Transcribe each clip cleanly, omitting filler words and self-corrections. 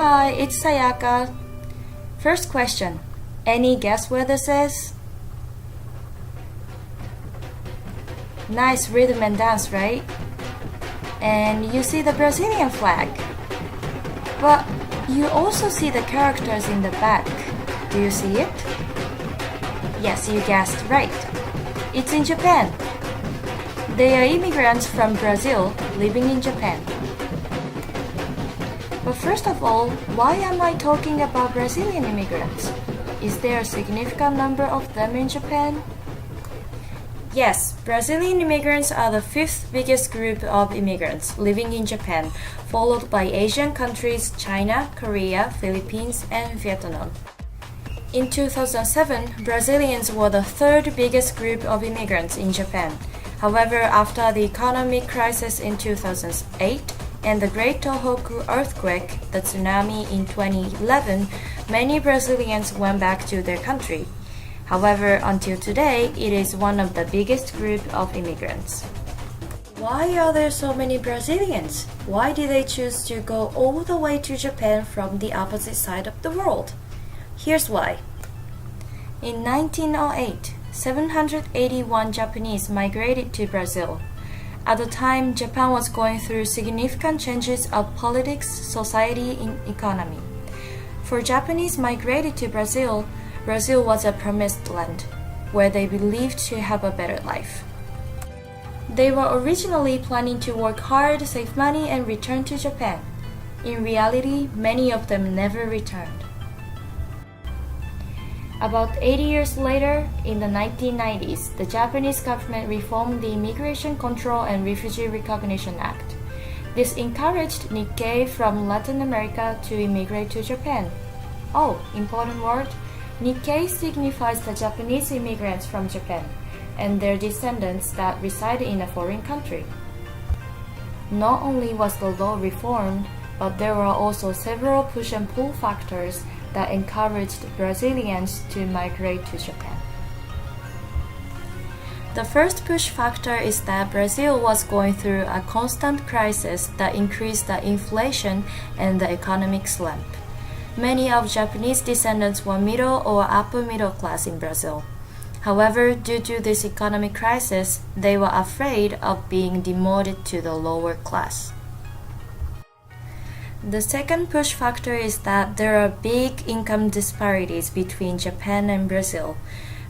Hi, it's Sayaka. First question. Any guess where this is? Nice rhythm and dance, right? And you see the Brazilian flag. But you also see the characters in the back. Do you see it? Yes, you guessed right. It's in Japan. They are immigrants from Brazil living in Japan. But first of all, why am I talking about Brazilian immigrants? Is there a significant number of them in Japan? Yes, Brazilian immigrants are the fifth biggest group of immigrants living in Japan, followed by Asian countries China, Korea, Philippines, and Vietnam. In 2007, Brazilians were the third biggest group of immigrants in Japan. However, after the economic crisis in 2008 and the Great Tohoku earthquake, the tsunami in 2011, many Brazilians went back to their country. However, until today, it is one of the biggest group of immigrants. Why are there so many Brazilians? Why did they choose to go all the way to Japan from the opposite side of the world? Here's why. In 1908, 781 Japanese migrated to Brazil. At the time, Japan was going through significant changes of politics, society, and economy. For Japanese migrated to Brazil, Brazil was a promised land, where they believed to have a better life. They were originally planning to work hard, save money, and return to Japan. In reality, many of them never returned. About 80 years later, in the 1990s, the Japanese government reformed the Immigration Control and Refugee Recognition Act. This encouraged Nikkei from Latin America to immigrate to Japan. Oh, important word. Nikkei signifies the Japanese immigrants from Japan and their descendants that reside in a foreign country. Not only was the law reformed, but there were also several push and pull factors that encouraged Brazilians to migrate to Japan. The first push factor is that Brazil was going through a constant crisis that increased the inflation and the economic slump. Many of Japanese descendants were middle or upper middle class in Brazil. However, due to this economic crisis, they were afraid of being demoted to the lower class. The second push factor is that there are big income disparities between Japan and Brazil.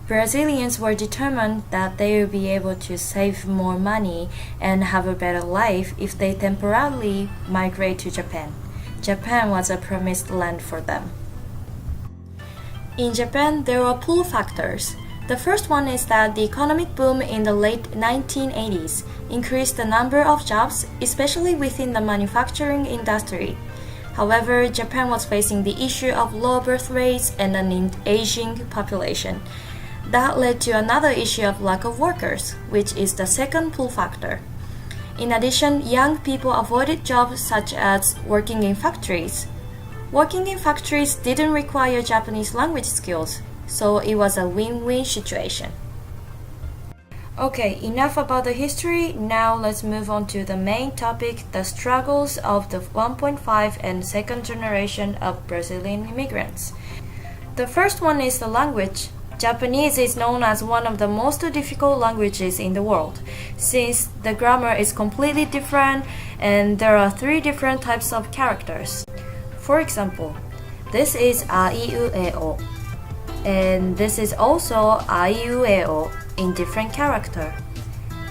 Brazilians were determined that they would be able to save more money and have a better life if they temporarily migrate to Japan. Japan was a promised land for them. In Japan, there are pull factors. The first one is that the economic boom in the late 1980s increased the number of jobs, especially within the manufacturing industry. However, Japan was facing the issue of low birth rates and an aging population. That led to another issue of lack of workers, which is the second pull factor. In addition, young people avoided jobs such as working in factories. Working in factories didn't require Japanese language skills, so it was a win-win situation. Okay, enough about the history. Now let's move on to the main topic, the struggles of the 1.5 and second generation of Brazilian immigrants. The first one is the language. Japanese is known as one of the most difficult languages in the world, since the grammar is completely different and there are 3 different types of characters. For example, this is A-I-U-E-O, and this is also A-I-U-E-O in different character,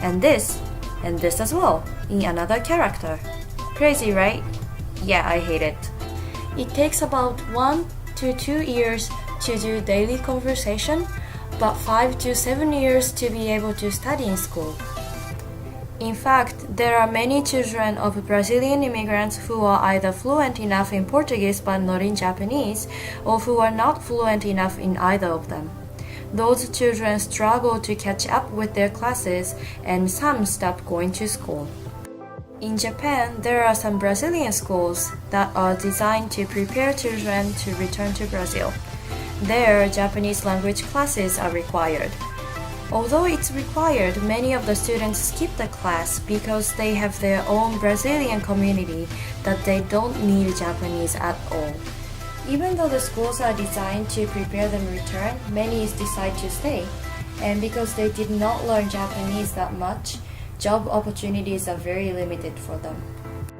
and this as well in another character. Crazy, right? Yeah, I hate it. It takes about 1 to 2 years to do daily conversation, but 5 to 7 years to be able to study in school. In fact, there are many children of Brazilian immigrants who are either fluent enough in Portuguese but not in Japanese, or who are not fluent enough in either of them. Those children struggle to catch up with their classes, and some stop going to school. In Japan, there are some Brazilian schools that are designed to prepare children to return to Brazil. There, Japanese language classes are required. Although it's required, many of the students skip the class because they have their own Brazilian community that they don't need Japanese at all. Even though the schools are designed to prepare them to return, many decide to stay. And because they did not learn Japanese that much, job opportunities are very limited for them.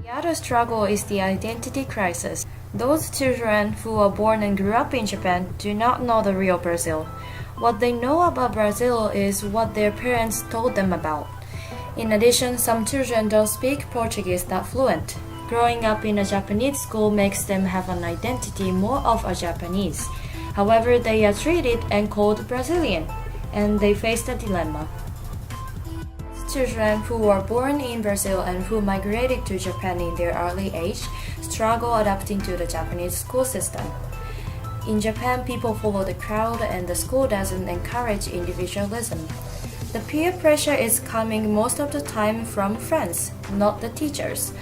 The other struggle is the identity crisis. Those children who are born and grew up in Japan do not know the real Brazil. What they know about Brazil is what their parents told them about. In addition, some children don't speak Portuguese that fluent. Growing up in a Japanese school makes them have an identity more of a Japanese. However, they are treated and called Brazilian, and they face the dilemma. Children who were born in Brazil and who migrated to Japan in their early age struggle adapting to the Japanese school system. In Japan, people follow the crowd and the school doesn't encourage individualism. The peer pressure is coming most of the time from friends, not the teachers.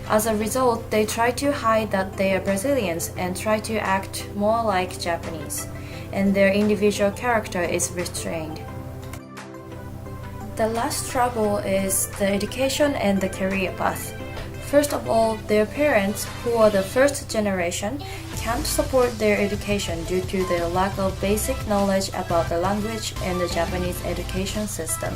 As a result, they try to hide that they are Brazilians and try to act more like Japanese, and their individual character is restrained. The last struggle is the education and the career path. First of all, their parents, who are the first generation, can't support their education due to their lack of basic knowledge about the language and the Japanese education system.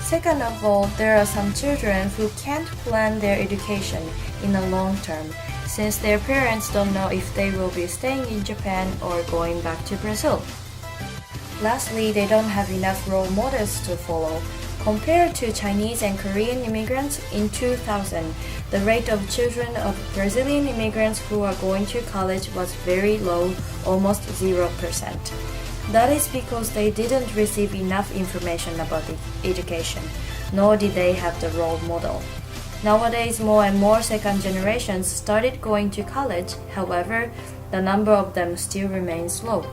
Second of all, there are some children who can't plan their education in the long term, since their parents don't know if they will be staying in Japan or going back to Brazil. Lastly, they don't have enough role models to follow. Compared to Chinese and Korean immigrants in 2000, the rate of children of Brazilian immigrants who are going to college was very low, almost 0%. That is because they didn't receive enough information about the education, nor did they have the role model. Nowadays, more and more second generations started going to college, however, the number of them still remains low.